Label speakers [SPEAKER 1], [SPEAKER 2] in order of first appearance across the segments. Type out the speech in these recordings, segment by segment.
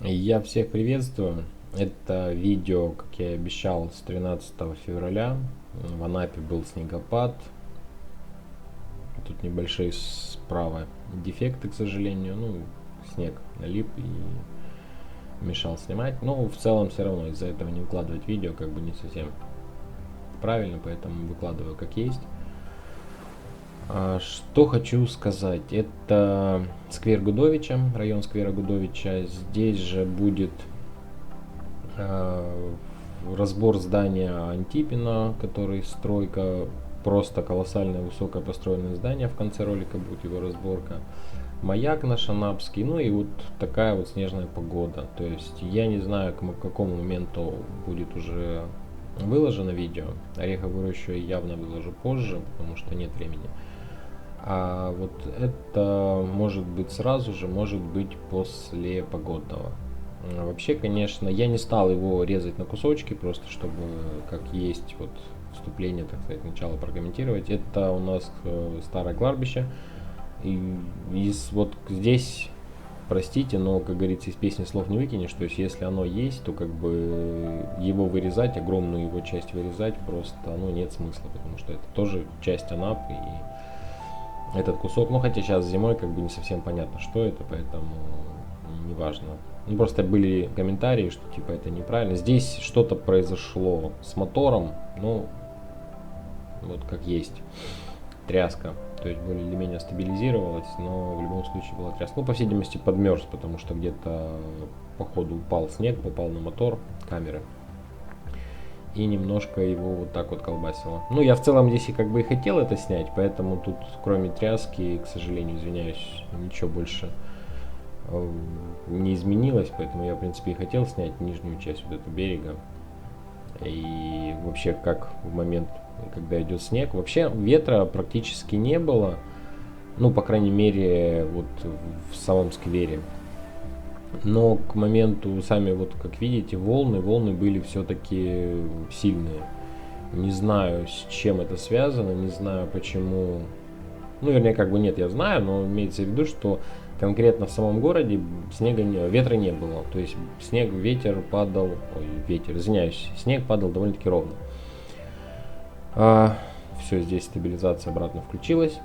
[SPEAKER 1] Я всех приветствую. Это видео, как я и обещал, с 13 февраля. В Анапе был снегопад. Тут небольшие справа дефекты, к сожалению. Ну, снег налип и мешал снимать. Но в целом все равно из-за этого не выкладывать видео как бы не совсем правильно, поэтому выкладываю как есть. Что хочу сказать. Это сквер Гудовича, район сквера Гудовича. Здесь же будет разбор здания Антипина, который стройка, просто колоссальное высокое построенное здание. В конце ролика будет его разборка. Маяк наш анапский, ну и вот такая вот снежная погода. То есть я не знаю, к какому моменту будет уже выложено видео. Ореховую рощу я явно выложу позже, потому что нет времени. А вот это может быть сразу же, может быть после погодного. Вообще, конечно, я не стал его резать на кусочки, просто чтобы как есть вот вступление, так сказать, начало прокомментировать. Это у нас старое кладбище. И вот здесь, простите, но, как говорится, из песни слов не выкинешь. То есть, если оно есть, то как бы его вырезать, огромную его часть вырезать, просто, ну, нет смысла, потому что это тоже часть Анапы. И этот кусок, ну, хотя сейчас зимой как бы не совсем понятно, что это, поэтому неважно. Ну, просто были комментарии, что типа это неправильно. Здесь что-то произошло с мотором, ну, вот как есть. Тряска. То есть более или менее стабилизировалась, но в любом случае была тряска. Ну, по всей видимости, подмерз, потому что где-то по ходу упал снег, попал на мотор камеры. И немножко его вот так вот колбасило. Ну, я в целом здесь и как бы и хотел это снять, поэтому тут, кроме тряски, к сожалению, извиняюсь, ничего больше не изменилось, поэтому я, в принципе, и хотел снять нижнюю часть вот этого берега. И вообще, как в момент, когда идет снег, вообще ветра практически не было, ну, по крайней мере, вот в самом сквере. Но к моменту, сами вот как видите, волны были все-таки сильные. Не знаю, с чем это связано, не знаю, почему. Ну, вернее, как бы нет, я знаю, но имеется в виду, что конкретно в самом городе ветра не было. То есть ветер падал, извиняюсь, снег падал довольно-таки ровно. Все, здесь стабилизация обратно включилась.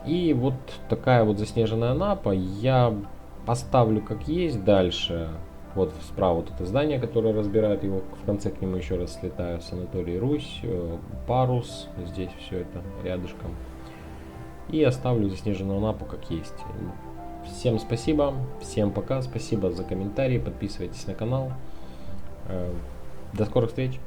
[SPEAKER 1] И вот такая вот заснеженная Анапа. Я поставлю как есть дальше. Вот справа вот это здание, которое разбирает его. В конце к нему еще раз слетаю. Санаторий Русь, Парус. Здесь все это рядышком. И оставлю заснеженную Анапу как есть. Всем спасибо, всем пока, спасибо за комментарии, подписывайтесь на канал. До скорых встреч!